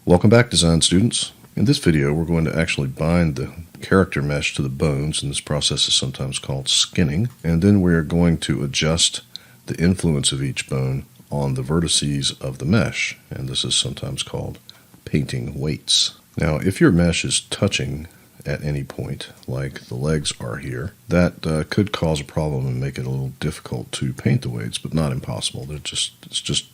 Welcome back, design students. In this video, we're going to actually bind the character mesh to the bones, and this process is sometimes called skinning. And then we're going to adjust the influence of each bone on the vertices of the mesh, and this is sometimes called painting weights. Now, if your mesh is touching at any point, like the legs are here, that could cause a problem and make it a little difficult to paint the weights, but not impossible. It just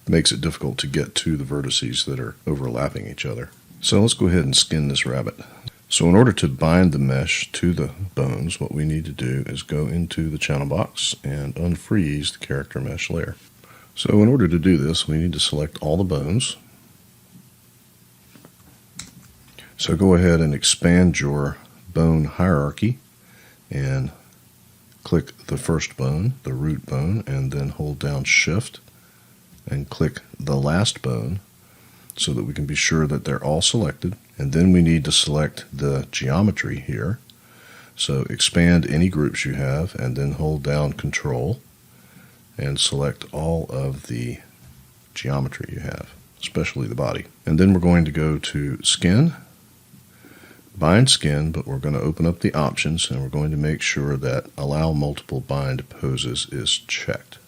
makes it difficult to get to the vertices that are overlapping each other. So let's go ahead and skin this rabbit. So in order to bind the mesh to the bones, what we need to do is go into the channel box and unfreeze the character mesh layer. So in order to do this, we need to select all the bones. So go ahead and expand your bone hierarchy and click the first bone, the root bone, and then hold down Shift and click the last bone so that we can be sure that they're all selected. And then we need to select the geometry here. So expand any groups you have and then hold down Control and select all of the geometry you have, especially the body. And then we're going to go to Skin, Bind Skin, but we're going to open up the options and we're going to make sure that Allow Multiple Bind Poses is checked.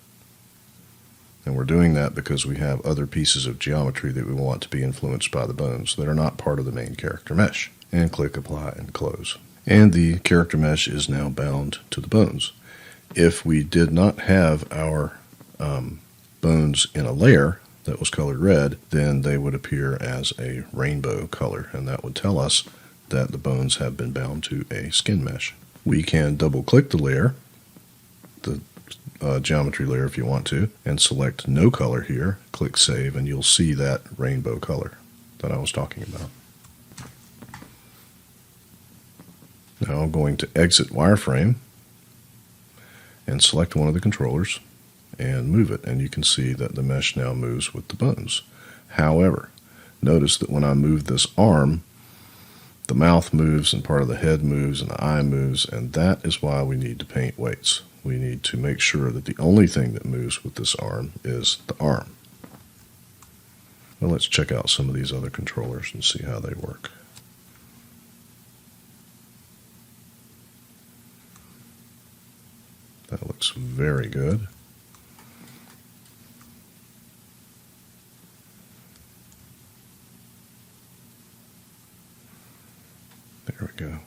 And we're doing that because we have other pieces of geometry that we want to be influenced by the bones that are not part of the main character mesh. And click Apply and Close. And the character mesh is now bound to the bones. If we did not have our bones in a layer that was colored red, then they would appear as a rainbow color, and that would tell us that the bones have been bound to a skin mesh. We can double click the layer, the geometry layer if you want to, and select no color here, click Save, and you'll see that rainbow color that I was talking about. Now I'm going to exit wireframe and select one of the controllers and move it, and you can see that the mesh now moves with the bones. However, notice that when I move this arm, the mouth moves and part of the head moves and the eye moves, and that is why we need to paint weights. We need to make sure that the only thing that moves with this arm is the arm. Well, let's check out some of these other controllers and see how they work. That looks very good. There we go.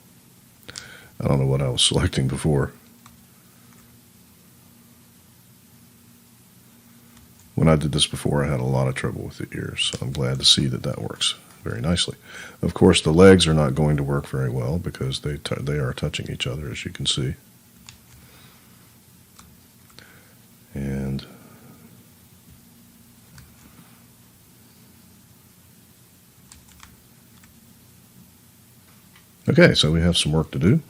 I don't know what I was selecting before. When I did this before, I had a lot of trouble with the ears, so I'm glad to see that that works very nicely. Of course, the legs are not going to work very well because they are touching each other, as you can see. And okay, so we have some work to do.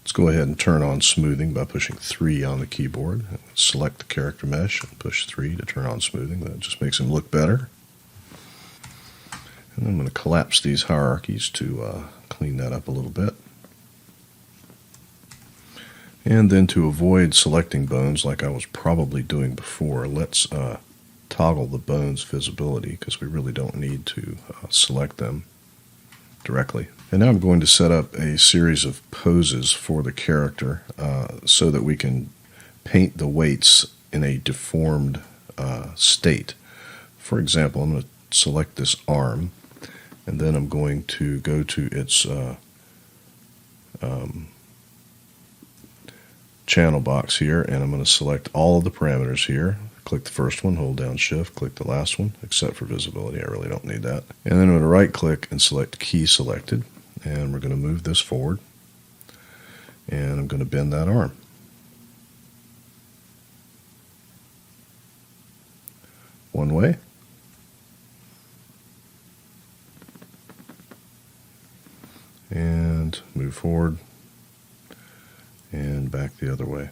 Let's go ahead and turn on smoothing by pushing 3 on the keyboard. Select the character mesh and push 3 to turn on smoothing. That just makes them look better. And I'm going to collapse these hierarchies to clean that up a little bit. And then to avoid selecting bones like I was probably doing before, let's toggle the bones visibility because we really don't need to select them directly. And now I'm going to set up a series of poses for the character so that we can paint the weights in a deformed state. For example, I'm going to select this arm, and then I'm going to go to its channel box here, and I'm going to select all of the parameters here. Click the first one, hold down Shift, click the last one, except for visibility. I really don't need that. And then I'm going to right click and select Key Selected, and we're going to move this forward, and I'm going to bend that arm. One way. And move forward and back the other way.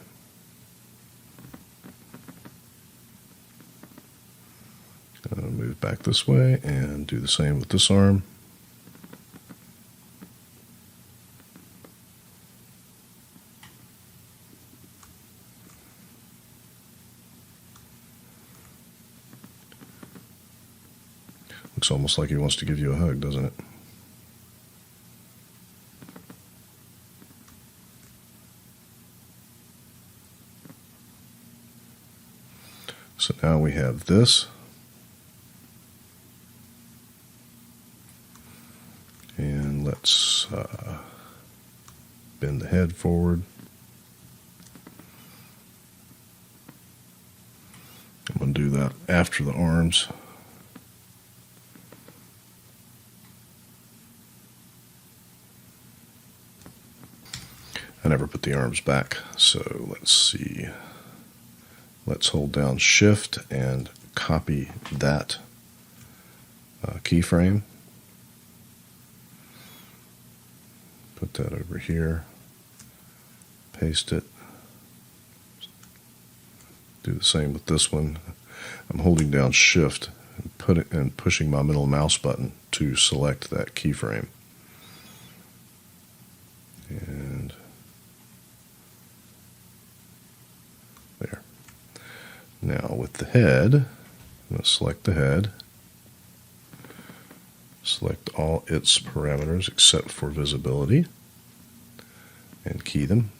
Move back this way and do the same with this arm. Looks almost like he wants to give you a hug, doesn't it? So now we have this. And let's bend the head forward. I'm going to do that after the arms. I never put the arms back, so let's see. Let's hold down Shift and copy that keyframe. Put that over here. Paste it. Do the same with this one. I'm holding down Shift and pushing my middle mouse button to select that keyframe. And there. Now with the head, I'm going to select the head. Select all its parameters except for visibility and key them.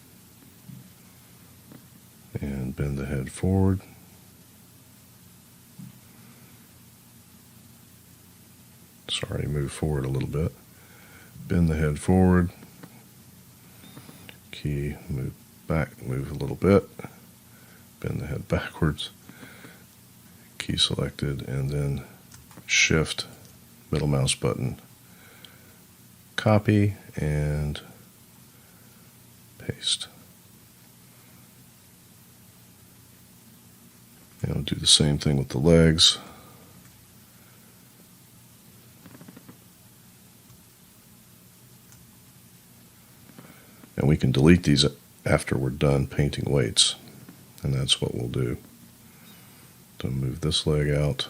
And bend the head forward. Sorry, move forward a little bit. Bend the head forward. Key, move back, move a little bit. Bend the head backwards. Key selected, and then Shift, middle mouse button, copy, and paste. And I'll do the same thing with the legs. And we can delete these after we're done painting weights. And that's what we'll do. So move this leg out.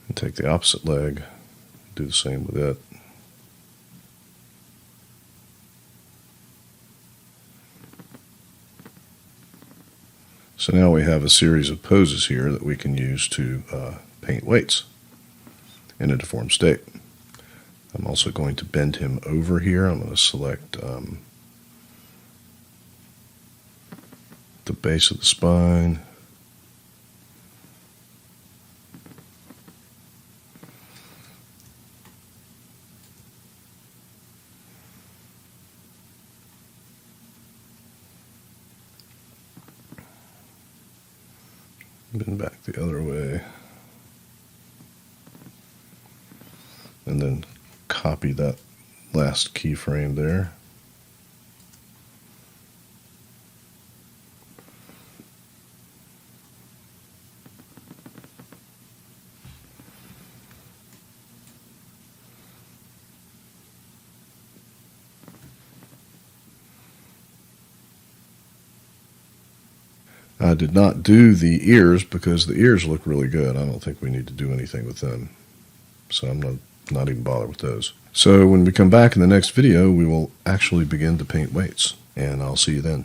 And take the opposite leg. Do the same with it. So now we have a series of poses here that we can use to paint weights in a deformed state. I'm also going to bend him over here. I'm going to select the base of the spine. Bend back the other way. And then copy that last keyframe there. I did not do the ears because the ears look really good. I don't think we need to do anything with them. So I'm not even bother with those. So when we come back in the next video, we will actually begin to paint weights. And I'll see you then.